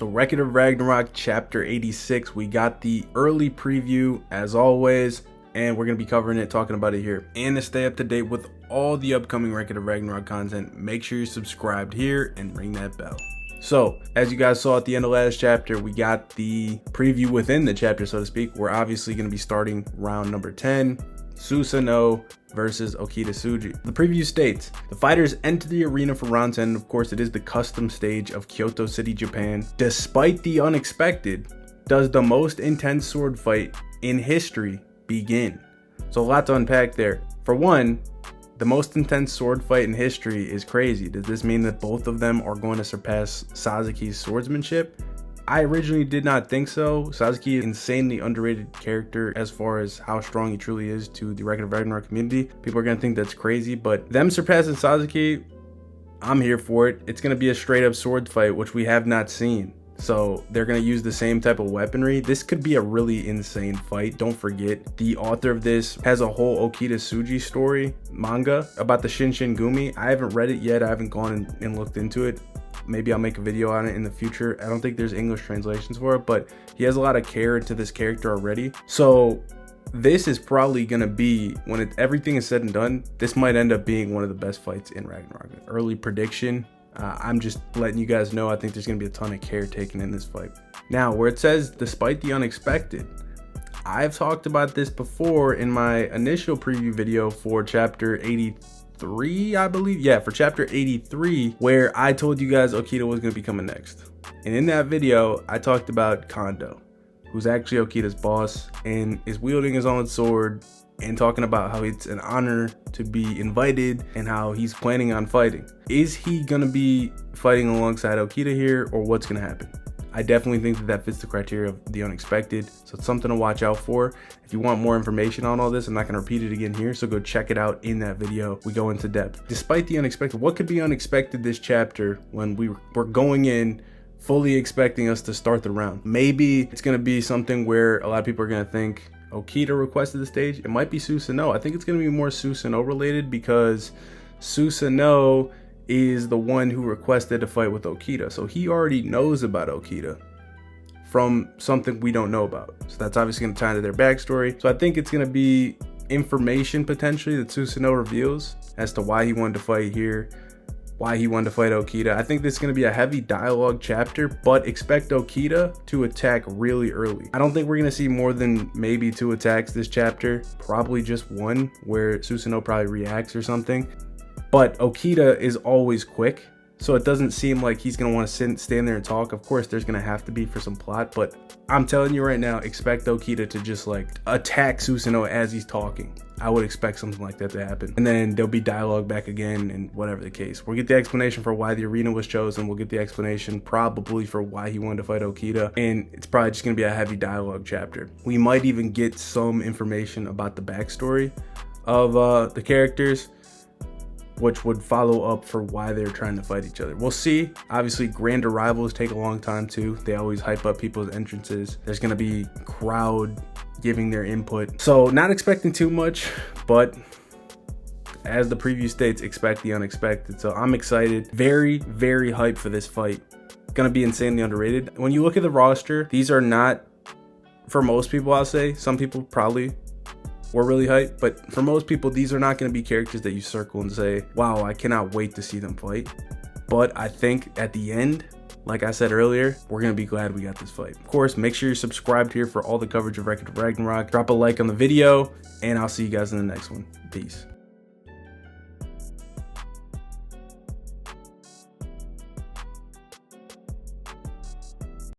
So Record of Ragnarok chapter 86, we got the early preview as always, and we're going to be covering it, talking about it here. And to stay up to date with all the upcoming Record of Ragnarok content, make sure you're subscribed here and ring that bell. So as you guys saw at the end of last chapter, we got the preview within the chapter, so to speak. We're obviously going to be starting round number 10, Susanoo versus Okita Tsuji. The preview states, the fighters enter the arena for round 10. Of course, it is the custom stage of Kyoto City, Japan. Despite the unexpected, does the most intense sword fight in history begin? So a lot to unpack there. For one, the most intense sword fight in history is crazy. Does this mean that both of them are going to surpass Sasuke's swordsmanship? I originally did not think so. Sasuke is an insanely underrated character as far as how strong he truly is to the Record of Ragnarok community. People are going to think that's crazy, but them surpassing Sasuke, I'm here for it. It's going to be a straight up sword fight, which we have not seen. So they're going to use the same type of weaponry. This could be a really insane fight. Don't forget, the author of this has a whole Okita Tsuji story manga about the Shinshin Gumi. I haven't read it yet. I haven't gone and looked into it. Maybe I'll make a video on it in the future. I don't think there's English translations for it, but he has a lot of care into this character already. So this is probably going to be, when everything is said and done, this might end up being one of the best fights in Ragnarok. Early prediction. I'm just letting you guys know, I think there's going to be a ton of care taken in this fight. Now, where it says, despite the unexpected, I've talked about this before in my initial preview video for chapter 83, I believe. Yeah, for chapter 83, where I told you guys Okita was going to be coming next. And in that video, I talked about Kondo, who's actually Okita's boss and is wielding his own sword, and talking about how it's an honor to be invited and how he's planning on fighting. Is he gonna be fighting alongside Okita here, or what's gonna happen? I definitely think that fits the criteria of the unexpected, so it's something to watch out for. If you want more information on all this, I'm not gonna repeat it again here, so go check it out in that video. We go into depth. Despite the unexpected, what could be unexpected this chapter when we're going in fully expecting us to start the round? Maybe it's gonna be something where a lot of people are gonna think Okita requested the stage. It might be Susanoo. I think it's going to be more Susanoo related, because Susanoo is the one who requested a fight with Okita. So he already knows about Okita from something we don't know about. So that's obviously going to tie into their backstory. So I think it's going to be information potentially that Susanoo reveals as to why he wanted to fight here, why he wanted to fight Okita. I think this is going to be a heavy dialogue chapter, but expect Okita to attack really early. I don't think we're going to see more than maybe 2 attacks this chapter, probably just one where Susanoo probably reacts or something. But Okita is always quick, so it doesn't seem like he's going to want to stand there and talk. Of course, there's going to have to be for some plot, but I'm telling you right now, expect Okita to just like attack Susanoo as he's talking. I would expect something like that to happen. And then there'll be dialogue back again, and whatever the case. We'll get the explanation for why the arena was chosen. We'll get the explanation probably for why he wanted to fight Okita. And it's probably just going to be a heavy dialogue chapter. We might even get some information about the backstory of the characters, which would follow up for why they're trying to fight each other. We'll see. Obviously, grand arrivals take a long time too. They always hype up people's entrances. There's going to be crowd giving their input. So not expecting too much, but as the preview states, expect the unexpected. So I'm excited. Very, very hyped for this fight. Gonna be insanely underrated. When you look at the roster, these are not, for most people, I'll say, some people probably were really hyped, but for most people, these are not gonna be characters that you circle and say, wow, I cannot wait to see them fight. But I think at the end, like I said earlier, we're going to be glad we got this fight. Of course, make sure you're subscribed here for all the coverage of Record of Ragnarok. Drop a like on the video, and I'll see you guys in the next one. Peace.